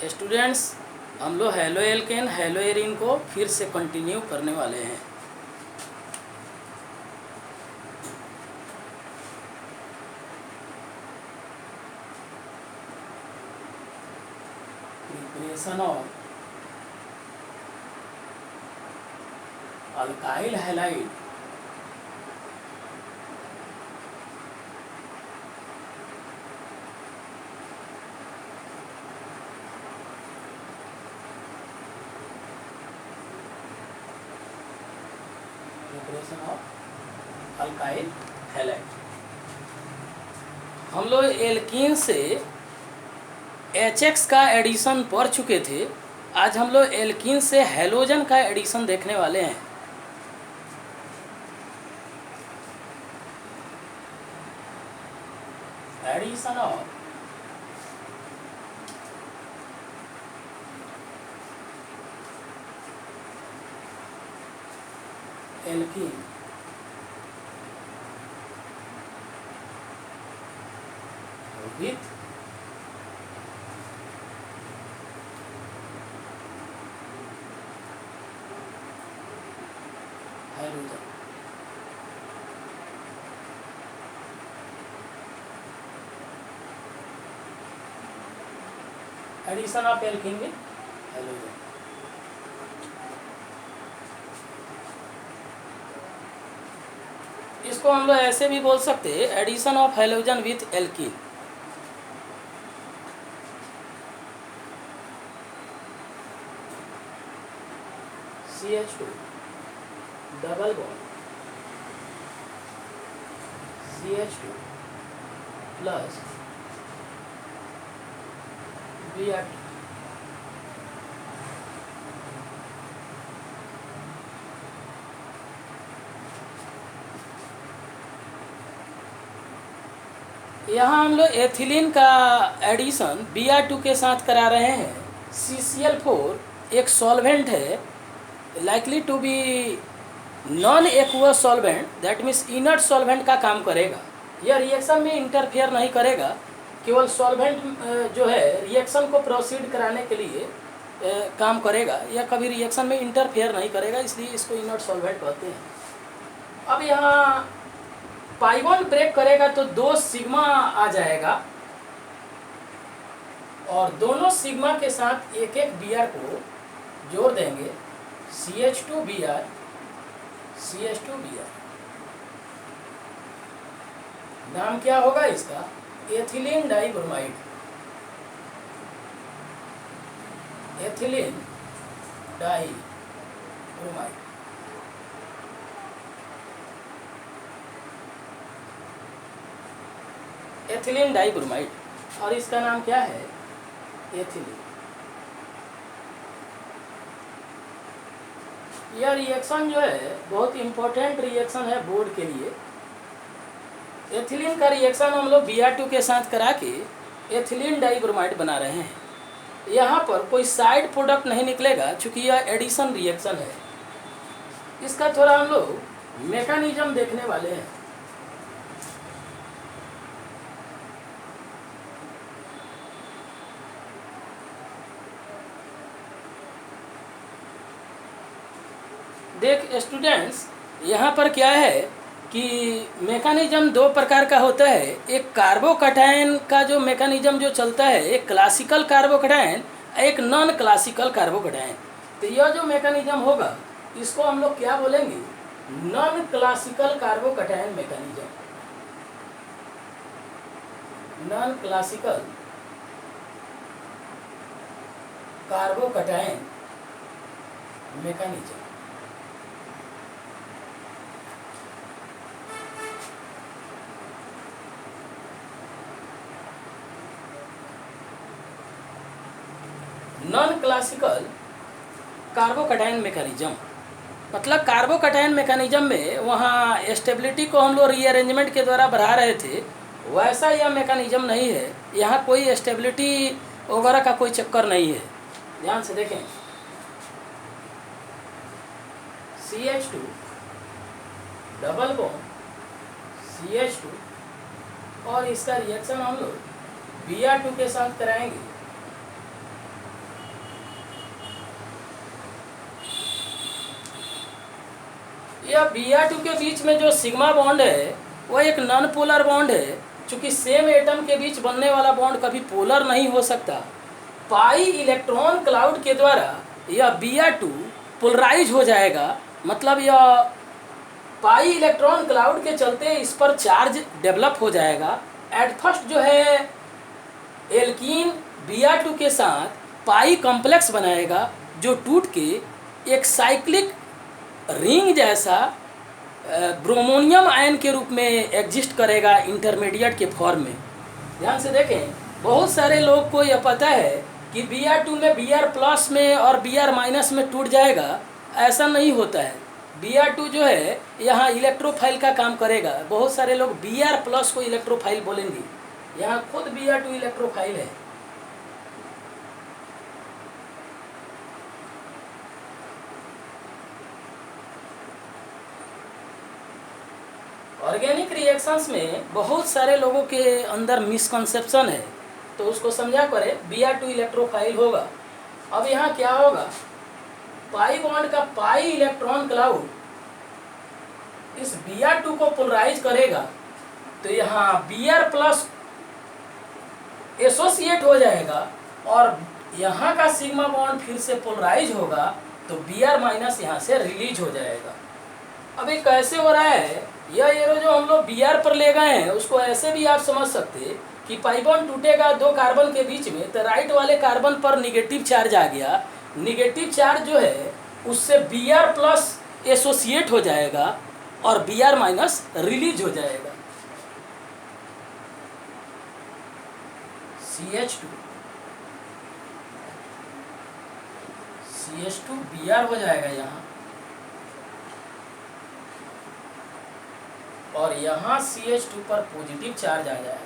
Students, हम लोग halo alkane hello Erin को फिर से कंटिन्यू करने वाले हैं। Preparation of alkyl halide preparation of alkyl halide. हम लोग एल्कीन से HX का एडिशन पढ़ चुके थे। आज हम लोग एल्कीन से हैलोजन का एडिशन देखने वाले हैं। Addition of alkene with halogen. Addition of alkene with halogen. इसको हम लोग ऐसे भी बोल सकते हैं, addition of halogen with alkene. CH2 double bond CH2 plus Br2। यहाँ हम लोग एथिलीन का एडिशन Br2 के साथ करा रहे हैं। CCl4 एक सॉल्वेंट है, likely to be non aqueous solvent, that means inert solvent का काम करेगा। यह रिएक्शन में इंटरफेयर नहीं करेगा, केवल सॉल्वेंट जो है रिएक्शन को प्रोसीड कराने के लिए काम करेगा। यह कभी रिएक्शन में इंटरफेयर नहीं करेगा, इसलिए इसको इनर्ट सॉल्वेंट कहते हैं। अब यहाँ पाई बॉन्ड ब्रेक करेगा तो 2 सिग्मा आ जाएगा और दोनों सिग्मा के साथ एक एक Br को जोड़ देंगे। CH2Br CH2Br। नाम क्या होगा इसका? Ethylene dibromide. Ethylene dibromide. Ethylene dibromide और इसका नाम क्या है? एथिलीन। यह रिएक्शन जो है बहुत इंपॉर्टेंट रिएक्शन है बोर्ड के लिए। एथिलीन का रिएक्शन हम लोग Br2 के साथ करा के एथिलीन डाइब्रोमाइड बना रहे हैं। यहाँ पर कोई साइड प्रोडक्ट नहीं निकलेगा, चूँकि यह एडिशन रिएक्शन है। इसका थोड़ा हम लोग मैकेनिज्म देखने वाले हैं। देख स्टूडेंट्स, यहाँ पर क्या है कि मैकेनिज्म 2 प्रकार का होता है। एक कार्बोकैटायन का जो मैकेनिज्म जो चलता है, एक क्लासिकल कार्बोकैटायन, एक नॉन क्लासिकल कार्बोकैटायन। तो यह जो मैकेनिज्म होगा इसको हम लोग क्या बोलेंगे? Non classical carbocation mechanism. Non classical carbocation mechanism. Non classical carbocation mechanism मतलब कार्बोकैटायन मैकेनिज्म में वहाँ स्टेबिलिटी को हम लोग रीअरेंजमेंट के द्वारा बढ़ा रहे थे, वैसा यह मैकेनिज्म नहीं है। यहाँ कोई स्टेबिलिटी वगैरह का कोई चक्कर नहीं है। ध्यान से देखें, CH2 डबल बॉन्ड CH2 और इसका रिएक्शन हम लोग Br2 के साथ कराएंगे। यह Br2 के बीच में जो सिग्मा बॉन्ड है वह एक नॉन पोलर बॉन्ड है। चूँकि सेम एटम के बीच बनने वाला बॉन्ड कभी पोलर नहीं हो सकता। पाई इलेक्ट्रॉन क्लाउड के द्वारा यह Br2 पोलराइज हो जाएगा। मतलब यह पाई इलेक्ट्रॉन क्लाउड के चलते इस पर चार्ज डेवलप हो जाएगा। एट फर्स्ट जो है एल्कीन Br2 के साथ पाई कॉम्प्लेक्स बनाएगा, जो टूट के एक साइक्लिक रिंग जैसा ब्रोमोनियम आयन के रूप में एग्जिस्ट करेगा इंटरमीडिएट के फॉर्म में। ध्यान से देखें, बहुत सारे लोग को यह पता है कि Br2 में Br प्लस में और Br माइनस में टूट जाएगा। ऐसा नहीं होता है। Br2 जो है यहाँ इलेक्ट्रोफाइल का काम करेगा। बहुत सारे लोग Br प्लस को इलेक्ट्रोफाइल बोलेंगे, यहाँ खुद Br2 इलेक्ट्रोफाइल है। ऑर्गेनिक रिएक्शंस में बहुत सारे लोगों के अंदर मिसकंसेप्शन है, तो उसको समझा करें। Br2 इलेक्ट्रोफाइल होगा। अब यहाँ क्या होगा, पाई बॉन्ड का पाई इलेक्ट्रॉन क्लाउड इस Br2 को पोलराइज करेगा, तो यहाँ Br प्लस एसोसिएट हो जाएगा और यहाँ का सिग्मा बॉन्ड फिर से पोलराइज होगा, तो Br माइनस यहाँ से रिलीज हो जाएगा। अब ये कैसे हो रहा है, यह एरो जो हम लोग Br पर ले गए हैं उसको ऐसे भी आप समझ सकते कि पाई बॉन्ड टूटेगा दो कार्बन के बीच में, तो राइट वाले कार्बन पर निगेटिव चार्ज आ गया। निगेटिव चार्ज जो है उससे Br प्लस एसोसिएट हो जाएगा और Br माइनस रिलीज हो जाएगा। CH2 Br हो जाएगा यहाँ, और यहाँ CH2 पर पॉजिटिव चार्ज आ जाएगा।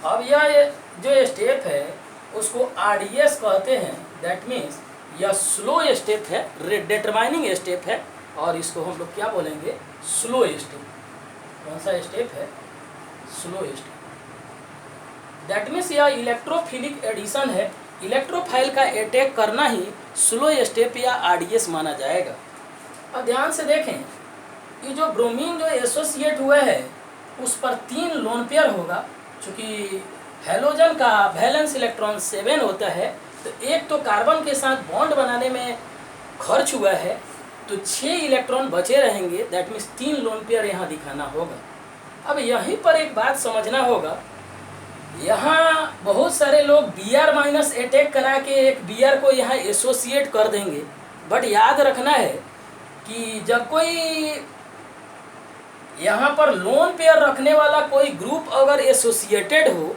अब यह जो स्टेप है उसको RDS कहते हैं। दैट मीन्स यह स्लो स्टेप है, डिटरमाइनिंग स्टेप है, और इसको हम लोग क्या बोलेंगे, स्लो स्टेप। कौन सा स्टेप है, स्लो स्टेप। दैट मीन्स यह इलेक्ट्रोफिलिक एडिशन है। इलेक्ट्रोफाइल का अटैक करना ही स्लो स्टेप या RDS माना जाएगा। अब ध्यान से देखें, ये जो ब्रोमीन जो एसोसिएट हुआ है उस पर 3 लोन पेयर होगा। चूँकि हेलोजन का वैलेंस इलेक्ट्रॉन 7 होता है, तो एक तो कार्बन के साथ बॉन्ड बनाने में खर्च हुआ है, तो 6 इलेक्ट्रॉन बचे रहेंगे। दैट मीन्स 3 लोन पेयर यहाँ दिखाना होगा। अब यहीं पर एक बात समझना होगा, यहाँ बहुत सारे लोग Br माइनस अटैक करा के एक Br को यहाँ एसोसिएट कर देंगे। बट याद रखना है कि जब कोई यहाँ पर लोन पेयर रखने वाला कोई ग्रुप अगर एसोसिएटेड हो,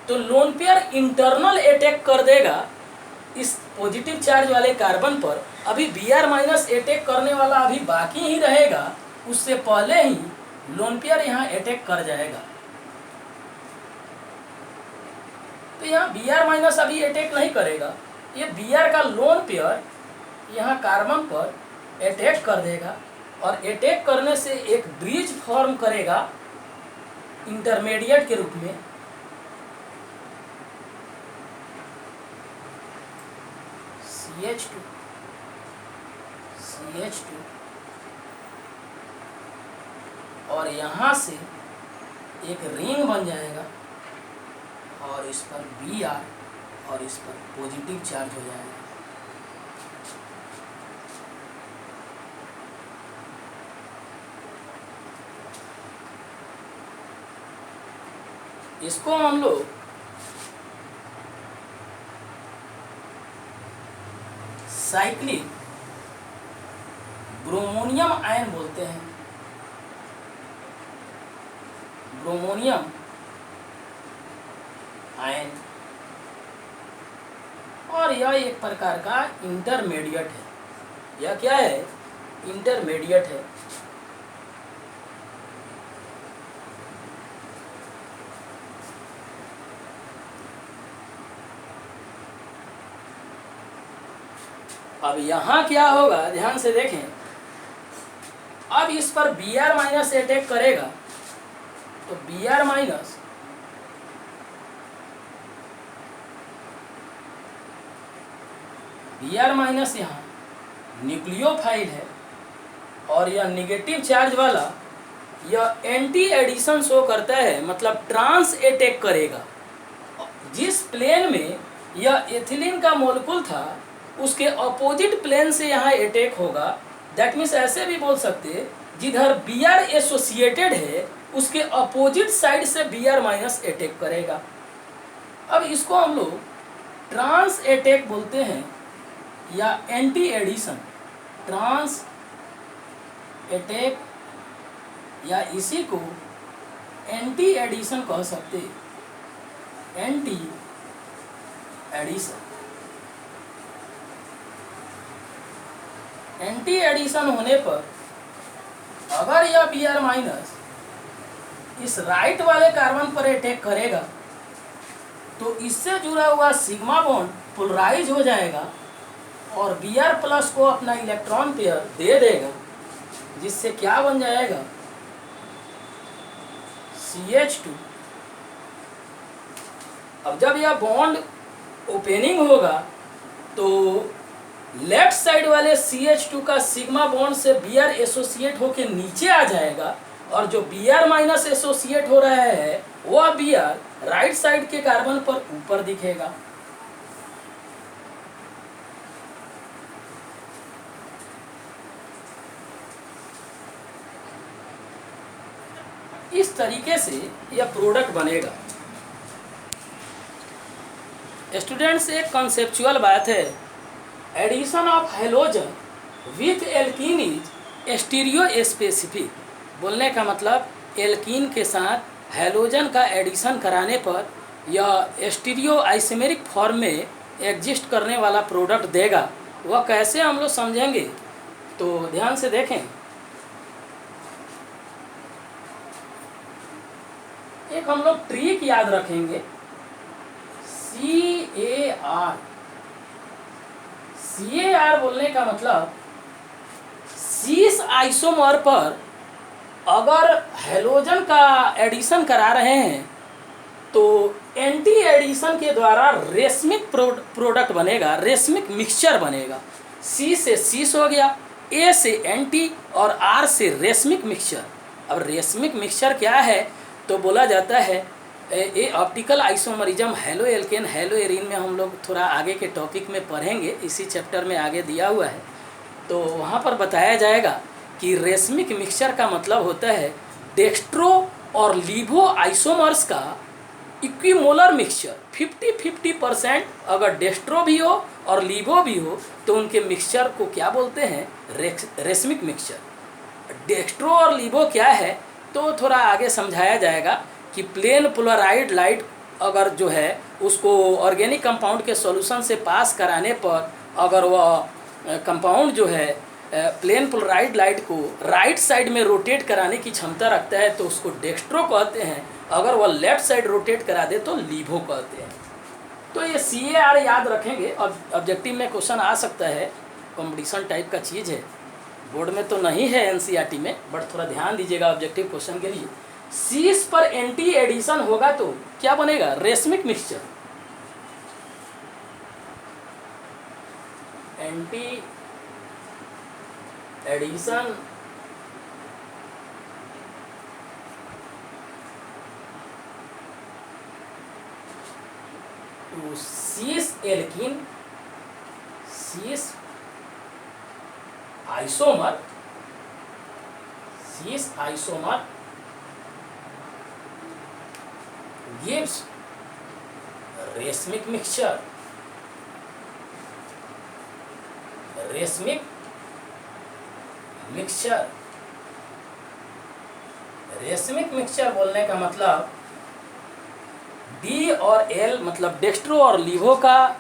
तो लोन पेयर इंटरनल अटैक कर देगा इस पॉजिटिव चार्ज वाले कार्बन पर। अभी Br माइनस अटैक करने वाला अभी बाकी ही रहेगा, उससे पहले ही लोन पेयर यहाँ अटैक कर जाएगा। तो यहाँ Br माइनस अभी अटैक नहीं करेगा, ये Br का लोन पेयर यहाँ कार्बन पर अटैक कर देगा, और अटैक करने से एक ब्रिज फॉर्म करेगा इंटरमीडिएट के रूप में। CH2 और यहाँ से एक रिंग बन जाएगा, और इस पर Br और इस पर पॉजिटिव चार्ज हो जाएगा। इसको हम लोग साइक्लिक ब्रोमोनियम आयन बोलते हैं। ब्रोमोनियम आयन, और यह एक प्रकार का इंटरमीडिएट है। यह क्या है, इंटरमीडिएट है। अब यहाँ क्या होगा, ध्यान से देखें। अब इस पर Br माइनस अटैक करेगा, तो Br माइनस यहाँ न्यूक्लियोफाइल है, और यह निगेटिव चार्ज वाला यह एंटी एडिशन शो करता है, मतलब ट्रांस अटैक करेगा। जिस प्लेन में यह एथिलीन का मॉलिक्यूल था उसके अपोजिट प्लेन से यहाँ अटैक होगा। दैट मीन्स ऐसे भी बोल सकते जिधर Br एसोसिएटेड है उसके अपोजिट साइड से Br माइनस अटैक करेगा। अब इसको हम लोग ट्रांस अटैक बोलते हैं या एंटी एडिशन, ट्रांस अटैक, या इसी को एंटी एडिशन कह सकते, एंटी एडिशन। एंटी एडिशन होने पर अगर यह Br माइनस इस राइट वाले कार्बन पर अटैक करेगा तो इससे जुड़ा हुआ सिग्मा बॉन्ड पोलराइज हो जाएगा और Br प्लस को अपना इलेक्ट्रॉन पेयर दे देगा, जिससे क्या बन जाएगा CH2। अब जब यह बॉन्ड ओपनिंग होगा तो लेफ्ट साइड वाले CH2 का सिग्मा बॉन्ड से Br एसोसिएट होके नीचे आ जाएगा और जो Br माइनस एसोसिएट हो रहा है वह Br राइट साइड के कार्बन पर ऊपर दिखेगा। इस तरीके से यह प्रोडक्ट बनेगा। स्टूडेंट्स, एक कॉन्सेप्चुअल बात है, addition of halogen with alkene is stereospecific. बोलने का मतलब एल्कीन के साथ हैलोजन का एडिशन कराने पर यह स्टीरियो आइसोमेरिक फॉर्म में एग्जिस्ट करने वाला प्रोडक्ट देगा। वह कैसे हम लोग समझेंगे, तो ध्यान से देखें। एक हम लोग ट्रिक याद रखेंगे, CAR बोलने का मतलब सीस आइसोमर पर अगर हैलोजन का एडिशन करा रहे हैं तो एंटी एडिशन के द्वारा रेशमिक प्रोडक्ट बनेगा, रेशमिक मिक्सचर बनेगा। C से सीस हो गया, A से एंटी और R से रेशमिक मिक्सचर। अब रेशमिक मिक्सचर क्या है, तो बोला जाता है ये optical isomerism halo alkane hello arene में हम लोग थोड़ा आगे के टॉपिक में पढ़ेंगे, इसी चैप्टर में आगे दिया हुआ है। तो वहाँ पर बताया जाएगा कि रेशमिक मिक्सचर का मतलब होता है डेक्स्ट्रो और लीवो आइसोमर्स का इक्विमोलर मिक्सचर। 50-50% अगर डेक्स्ट्रो भी हो और लीवो भी हो तो उनके मिक्सचर को क्या बोलते हैं, रेशमिक मिक्सचर। डेक्स्ट्रो और लीवो क्या है तो थोड़ा आगे समझाया जाएगा कि प्लेन पोलराइड लाइट अगर जो है उसको ऑर्गेनिक कंपाउंड के सॉल्यूशन से पास कराने पर अगर वह कंपाउंड जो है प्लेन पोलराइड लाइट को राइट साइड में रोटेट कराने की क्षमता रखता है तो उसको डेक्स्ट्रो कहते हैं, अगर वह लेफ्ट साइड रोटेट करा दे तो लीवो कहते हैं। तो ये CAR याद रखेंगे, और ऑब्जेक्टिव में क्वेश्चन आ सकता है, कॉम्पिटिशन टाइप का चीज़ है, बोर्ड में तो नहीं है NCERT में, बट थोड़ा ध्यान दीजिएगा ऑब्जेक्टिव क्वेश्चन के लिए। सीस पर एंटी एडिशन होगा तो क्या बनेगा, racemic mixture. Anti addition to cis alkene, cis isomer, cis isomer gives racemic mixture. Racemic mixture, racemic mixture बोलने का मतलब D और L मतलब डेक्स्ट्रो और लीवो का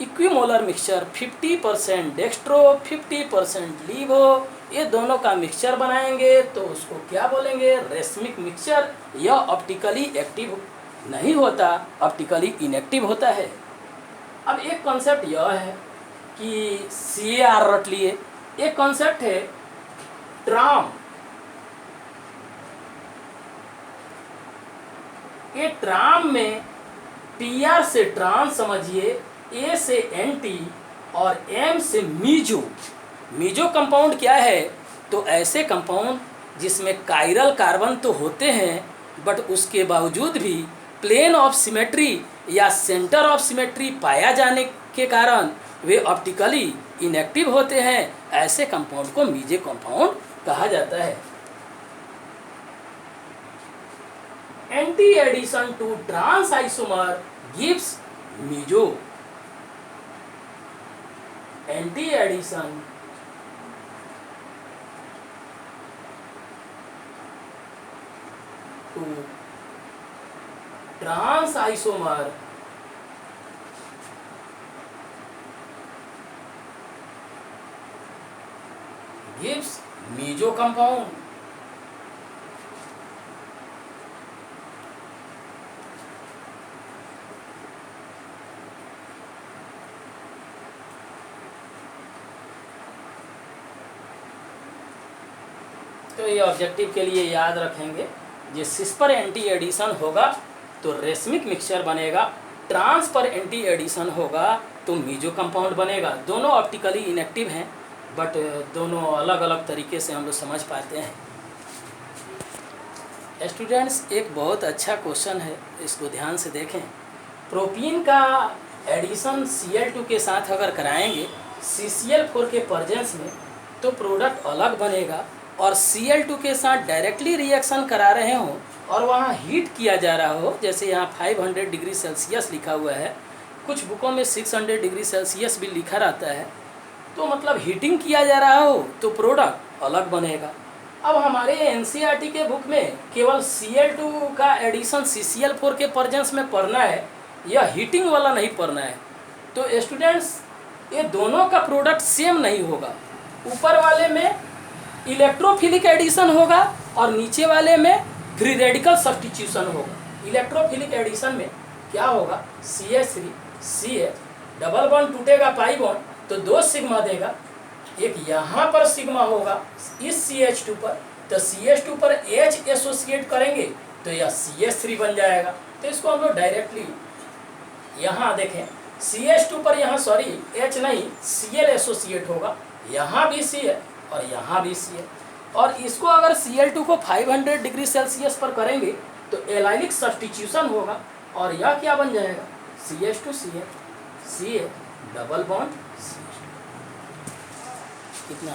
इक्विमोलर मिक्सचर, 50% डेक्स्ट्रो 50% लीवो, ये दोनों का मिक्सचर बनाएंगे तो उसको क्या बोलेंगे, रेशमिक मिक्सचर। यह ऑप्टिकली एक्टिव नहीं होता, ऑप्टिकली इनएक्टिव होता है। अब एक कॉन्सेप्ट यह है कि CAR रट लिए, एक कॉन्सेप्ट है ट्राम। ये ट्राम में PR से ट्रांस समझिए, A से एंटी और M से मीजो। मीजो कंपाउंड क्या है, तो ऐसे कंपाउंड जिसमें कायरल कार्बन तो होते हैं बट उसके बावजूद भी प्लेन ऑफ सिमेट्री या सेंटर ऑफ सिमेट्री पाया जाने के कारण वे ऑप्टिकली इनएक्टिव होते हैं, ऐसे कंपाउंड को मीजे कंपाउंड कहा जाता है। Anti addition to trans isomer gives meso. Anti addition to trans isomer gives meso compound. तो ये ऑब्जेक्टिव के लिए याद रखेंगे, ये सिस पर एंटी एडिशन होगा तो रेसमिक मिक्सचर बनेगा, ट्रांस पर एंटी एडिशन होगा तो मीजो कंपाउंड बनेगा। दोनों ऑप्टिकली इनएक्टिव हैं बट दोनों अलग अलग तरीके से हम लोग समझ पाते हैं। स्टूडेंट्स, एक बहुत अच्छा क्वेश्चन है, इसको ध्यान से देखें। प्रोपीन का एडिशन Cl2 के साथ अगर कराएंगे CCl4 के प्रेजेंस में तो प्रोडक्ट अलग बनेगा, और Cl2 के साथ डायरेक्टली रिएक्शन करा रहे हों और वहाँ हीट किया जा रहा हो, जैसे यहाँ 500 डिग्री सेल्सियस लिखा हुआ है, कुछ बुकों में 600 डिग्री सेल्सियस भी लिखा रहता है, तो मतलब हीटिंग किया जा रहा हो तो प्रोडक्ट अलग बनेगा। अब हमारे NCERT के बुक में केवल Cl2 का एडिशन CCl4 के प्रेजेंस में पढ़ना है, यह हीटिंग वाला नहीं पढ़ना है। तो स्टूडेंट्स, ये दोनों का प्रोडक्ट सेम नहीं होगा। ऊपर वाले में इलेक्ट्रोफिलिक एडिशन होगा और नीचे वाले में फ्री रेडिकल सब्स्टिट्यूशन होगा। इलेक्ट्रोफिलिक एडिशन में क्या होगा, CH3 CH डबल बॉन्ड टूटेगा पाई बॉन्ड तो 2 सिग्मा देगा, एक यहाँ पर सिग्मा होगा इस CH2 पर, तो CH2 पर H एसोसिएट करेंगे तो यह CH3 बन जाएगा। तो इसको हम लोग डायरेक्टली यहाँ देखें, CH2 पर यहाँ सॉरी H नहीं Cl एसोसिएट होगा, यहाँ भी C है और यहाँ भी C है, और इसको अगर Cl2 को 500 डिग्री सेल्सियस पर करेंगे तो एलाइलिक सब्स्टिट्यूशन होगा और यह क्या बन जाएगा, CH2CH CH double bond CH। कितना